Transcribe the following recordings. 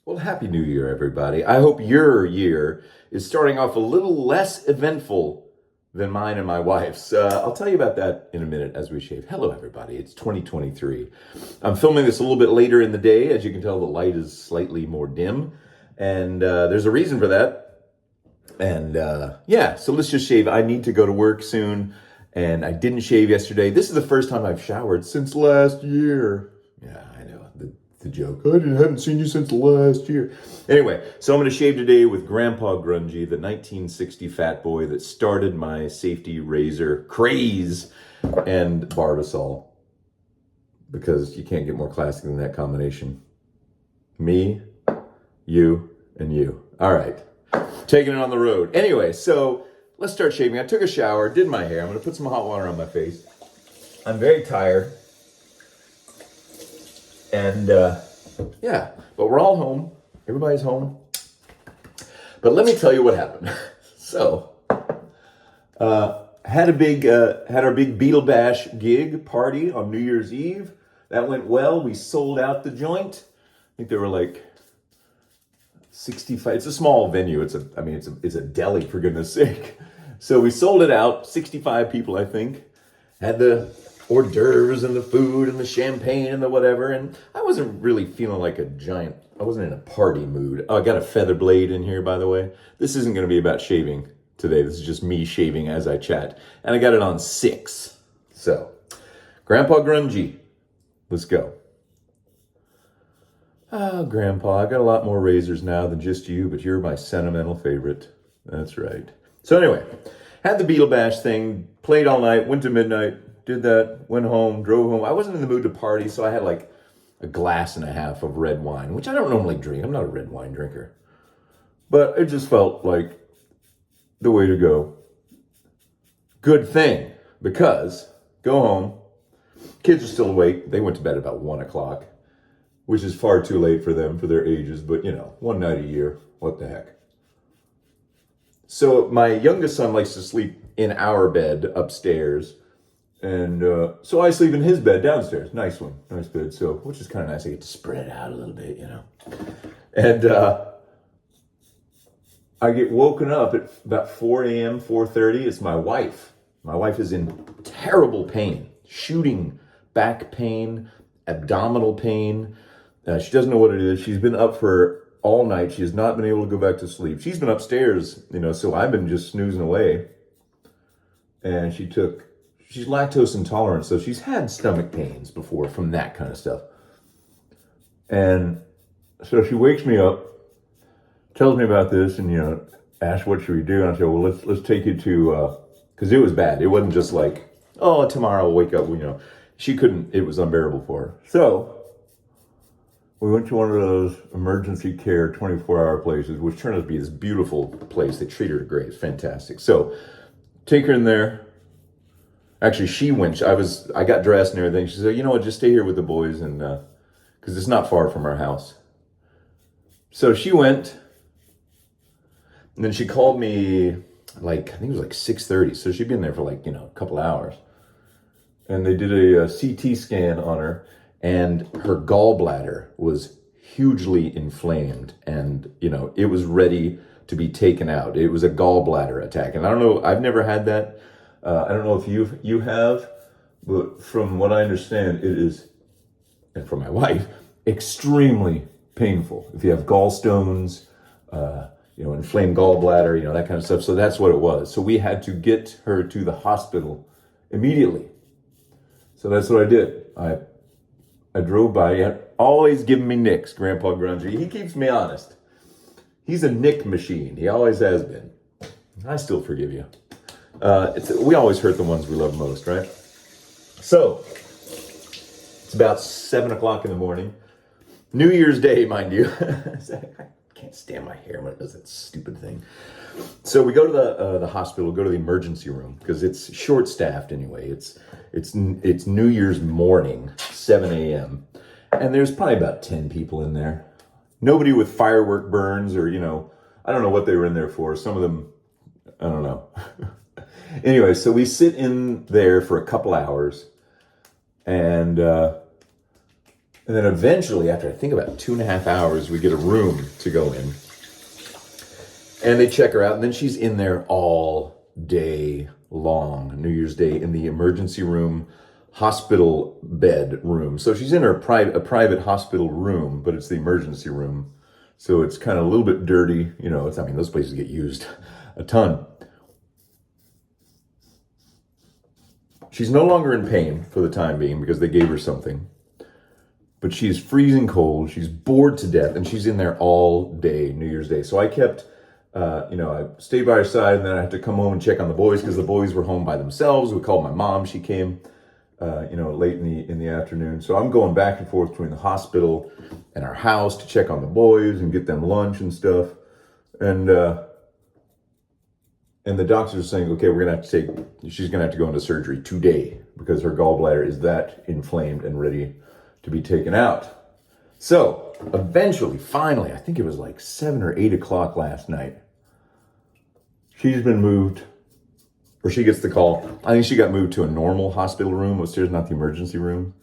Well, Happy New Year, everybody. I hope your year is starting off a little less eventful than mine and my wife's. I'll tell you about that in a minute as we shave. Hello, everybody. It's 2023. I'm filming this a little bit later in the day. As you can tell, the light is slightly more dim, and there's a reason for that. And yeah, so let's just shave. I need to go to work soon, and I didn't shave yesterday. This is the first time I've showered since last year. Yeah, I know. The joke. I haven't seen you since last year. Anyway, so I'm going to shave today with Grandpa Grungy, the 1960 fat boy that started my safety razor craze, and Barbasol, because you can't get more classic than that combination. Me, you, and you. All right, taking it on the road. Anyway, so let's start shaving. I took a shower, did my hair. I'm going to put some hot water on my face. I'm very tired. And yeah, but we're all home. Everybody's home. But let me tell you what happened. So, had our big Beetle Bash gig party on New Year's Eve. That went well. We sold out the joint. I think there were like 65. It's a small venue. It's a deli, for goodness sake. So we sold it out. 65 people, I think. Had the hors d'oeuvres and the food and the champagne and the whatever, and I wasn't really feeling like I wasn't in a party mood. Oh, I got a feather blade in here, by the way. This isn't going to be about shaving today. This is just me shaving as I chat. And I got it on 6. So, Grandpa Grungy, let's go. Oh, Grandpa, I got a lot more razors now than just you, but you're my sentimental favorite. That's right. So anyway, had the Beetle Bash thing, played all night, went to midnight, did that, went home, drove home. I wasn't in the mood to party, so I had like a glass and a half of red wine, which I don't normally drink. I'm not a red wine drinker. But it just felt like the way to go. Good thing, because go home, kids are still awake. They went to bed about 1 o'clock, which is far too late for them, for their ages, but one night a year, what the heck. So my youngest son likes to sleep in our bed upstairs. And so I sleep in his bed downstairs. Nice one. Nice bed. So, which is kind of nice. I get to spread it out a little bit, And I get woken up at about 4 a.m., 4:30. It's my wife. My wife is in terrible pain. Shooting back pain, abdominal pain. She doesn't know what it is. She's been up for all night. She has not been able to go back to sleep. She's been upstairs, so I've been just snoozing away. And she's lactose intolerant, so she's had stomach pains before from that kind of stuff. And so she wakes me up, tells me about this, and asks what should we do. And I said, well, let's take you to, because it was bad. It wasn't just like, oh, tomorrow I'll wake up. She couldn't. It was unbearable for her. So we went to one of those emergency care 24-hour places, which turned out to be this beautiful place. They treat her great. It's fantastic. So take her in there. Actually, she went. I got dressed and everything. She said, you know what, just stay here with the boys, and because it's not far from our house. So she went, and then she called me I think it was like 6:30. So she'd been there for a couple hours. And they did a CT scan on her, and her gallbladder was hugely inflamed, and it was ready to be taken out. It was a gallbladder attack, and I don't know. I've never had that. I don't know if you have, but from what I understand, it is, and from my wife, extremely painful. If you have gallstones, inflamed gallbladder, that kind of stuff. So that's what it was. So we had to get her to the hospital immediately. So that's what I did. I drove by. He had always giving me nicks, Grandpa Grungy. He keeps me honest. He's a nick machine. He always has been. I still forgive you. We always hurt the ones we love most, right? So, it's about 7 o'clock in the morning. New Year's Day, mind you. I can't stand my hair when it does that stupid thing. So we go to the hospital, go to the emergency room, because it's short-staffed anyway. It's New Year's morning, 7 a.m., and there's probably about 10 people in there. Nobody with firework burns or, I don't know what they were in there for. Some of them, I don't know. Anyway, so we sit in there for a couple hours, and And then eventually, after I think about 2.5 hours, we get a room to go in. And they check her out, and then she's in there all day long, New Year's Day, in the emergency room, hospital bed room. So she's in a private hospital room, but it's the emergency room. So it's kind of a little bit dirty. You know, those places get used a ton. She's no longer in pain for the time being because they gave her something. But she's freezing cold. She's bored to death, and she's in there all day, New Year's Day. So I kept, I stayed by her side, and then I had to come home and check on the boys because the boys were home by themselves. We called my mom. She came, late in the afternoon. So I'm going back and forth between the hospital and our house to check on the boys and get them lunch and stuff. And the doctors are saying, okay, she's gonna have to go into surgery today because her gallbladder is that inflamed and ready to be taken out. So eventually, finally, I think it was like 7 or 8 o'clock last night, she's been moved, or she gets the call. I think she got moved to a normal hospital room upstairs, not the emergency room.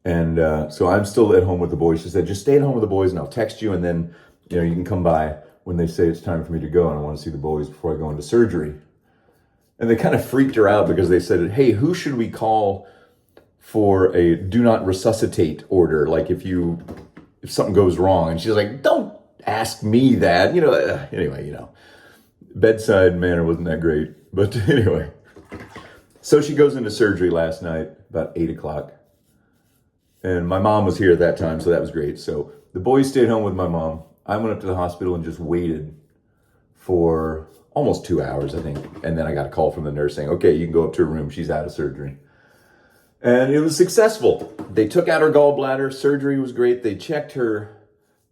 And so I'm still at home with the boys. She said, just stay at home with the boys and I'll text you, and then you can come by when they say it's time for me to go, and I want to see the boys before I go into surgery. And they kind of freaked her out because they said, hey, who should we call for a do not resuscitate order? Like if something goes wrong. And she's like, don't ask me that. Anyway, bedside manner wasn't that great. But anyway, so she goes into surgery last night about 8 o'clock. And my mom was here at that time, so that was great. So the boys stayed home with my mom. I went up to the hospital and just waited for almost 2 hours, I think. And then I got a call from the nurse saying, okay, you can go up to her room. She's out of surgery. And it was successful. They took out her gallbladder. Surgery was great. They checked her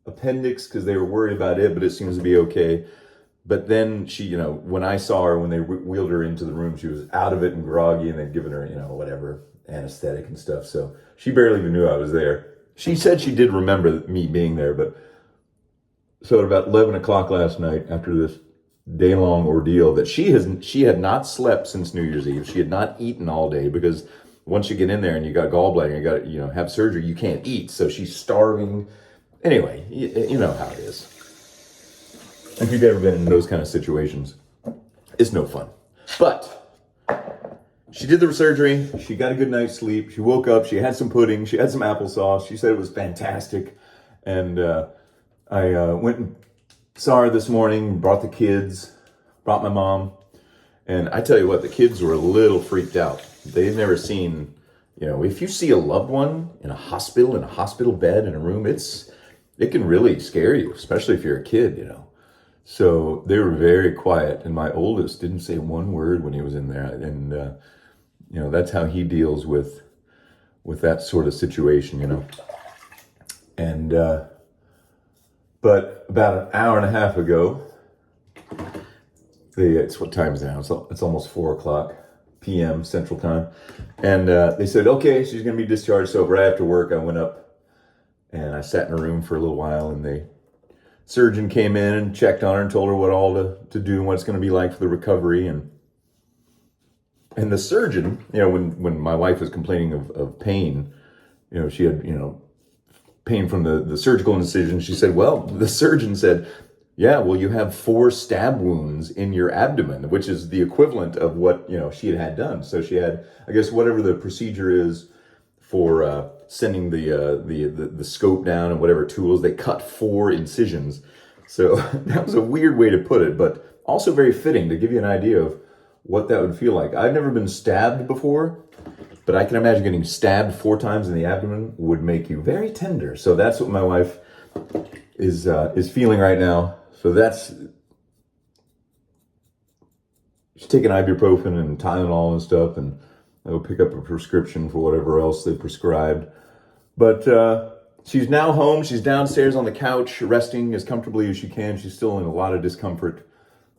appendix because they were worried about it, but it seems to be okay. But then she, when I saw her, when they wheeled her into the room, she was out of it and groggy, and they'd given her, whatever, anesthetic and stuff. So she barely even knew I was there. She said she did remember me being there, but so at about 11 o'clock last night, after this day-long ordeal that she had not slept since New Year's Eve. She had not eaten all day because once you get in there and you got gallbladder, you got to, have surgery, you can't eat. So she's starving. Anyway, you know how it is. If you've ever been in those kind of situations, it's no fun. But she did the surgery. She got a good night's sleep. She woke up. She had some pudding. She had some applesauce. She said it was fantastic. And I went and saw her this morning, brought the kids, brought my mom. And I tell you what, the kids were a little freaked out. They've never seen, if you see a loved one in a hospital bed, in a room, it can really scare you, especially if you're a kid, So they were very quiet. And my oldest didn't say one word when he was in there. And, that's how he deals with that sort of situation, And, but about an hour and a half ago, it's what time is it now? It's almost 4 o'clock p.m. Central Time. And they said, okay, she's going to be discharged. So right after work, I went up and I sat in a room for a little while, and the surgeon came in and checked on her and told her what all to do and what it's going to be like for the recovery. And the surgeon, when my wife was complaining of pain, she had, pain from the surgical incision, she said, well, the surgeon said, yeah, well, you have 4 stab wounds in your abdomen, which is the equivalent of what, she had done. So she had, I guess, whatever the procedure is for sending the scope down and whatever tools, they cut 4 incisions. So that was a weird way to put it, but also very fitting to give you an idea of what that would feel like. I've never been stabbed before, but I can imagine getting stabbed 4 times in the abdomen would make you very tender. So that's what my wife is feeling right now. So she's taking ibuprofen and Tylenol and stuff, and I'll pick up a prescription for whatever else they prescribed. But she's now home. She's downstairs on the couch, resting as comfortably as she can. She's still in a lot of discomfort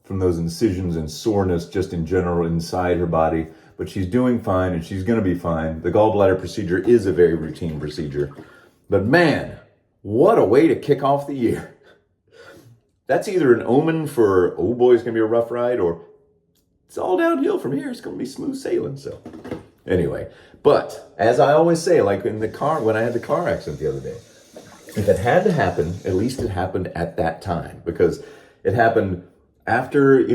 from those incisions and soreness just in general inside her body. But she's doing fine, and she's going to be fine. The gallbladder procedure is a very routine procedure. But man, what a way to kick off the year. That's either an omen for, oh boy, it's going to be a rough ride, or it's all downhill from here. It's going to be smooth sailing. So Anyway, but as I always say, like in the car, when I had the car accident the other day, if it had to happen, at least it happened at that time, because it happened after,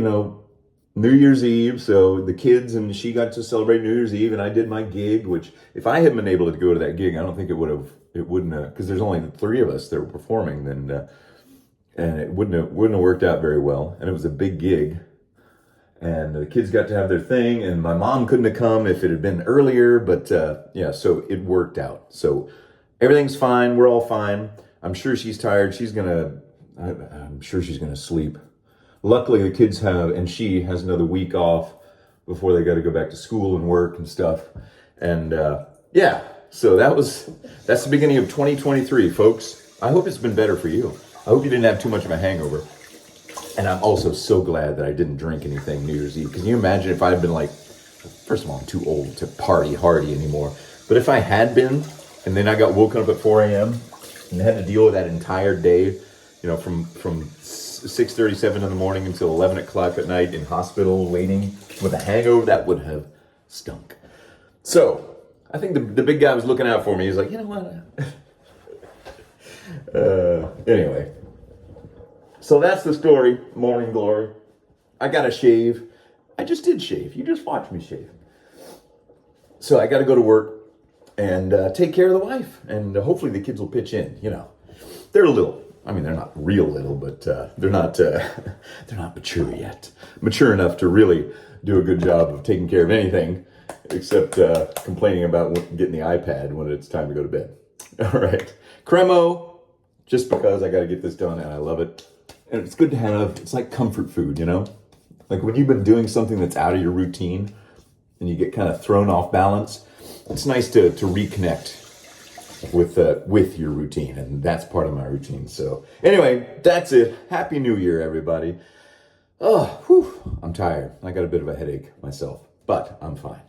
New Year's Eve. So the kids and she got to celebrate New Year's Eve, and I did my gig, which if I had been able to go to that gig, I don't think it wouldn't have, because there's only the three of us that were performing, then, and it wouldn't have worked out very well. And it was a big gig. And the kids got to have their thing, and my mom couldn't have come if it had been earlier, but so it worked out. So everything's fine. We're all fine. I'm sure she's tired. I'm sure she's gonna sleep. Luckily, the kids and she has another week off before they got to go back to school and work and stuff. And so that's the beginning of 2023, folks. I hope it's been better for you. I hope you didn't have too much of a hangover. And I'm also so glad that I didn't drink anything New Year's Eve. Can you imagine if I had been like, first of all, I'm too old to party hardy anymore. But if I had been, and then I got woken up at 4 a.m. and had to deal with that entire day, from 6:37 in the morning until 11 o'clock at night in hospital waiting with a hangover, that would have stunk. So I think the big guy was looking out for me. He's like, you know what? Anyway. So that's the story, Morning Glory. I got to shave. I just did shave. You just watched me shave. So I got to go to work and take care of the wife. And hopefully the kids will pitch in, They're little. I mean, they're not real little, but they're not mature yet. Mature enough to really do a good job of taking care of anything except complaining about getting the iPad when it's time to go to bed. All right. Cremo, just because I got to get this done and I love it. And it's good to have, it's like comfort food, Like when you've been doing something that's out of your routine and you get kind of thrown off balance, it's nice to reconnect with your routine. And that's part of my routine. So anyway, that's it. Happy New Year, everybody. I'm tired. I got a bit of a headache myself, but I'm fine.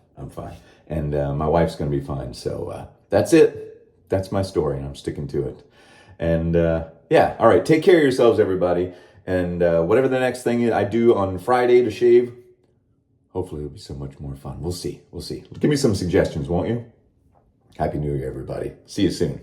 And my wife's going to be fine. So that's it. That's my story, and I'm sticking to it. And all right, take care of yourselves, everybody. And whatever the next thing I do on Friday to shave, hopefully it'll be so much more fun. We'll see. Give me some suggestions, won't you? Happy New Year, everybody. See you soon.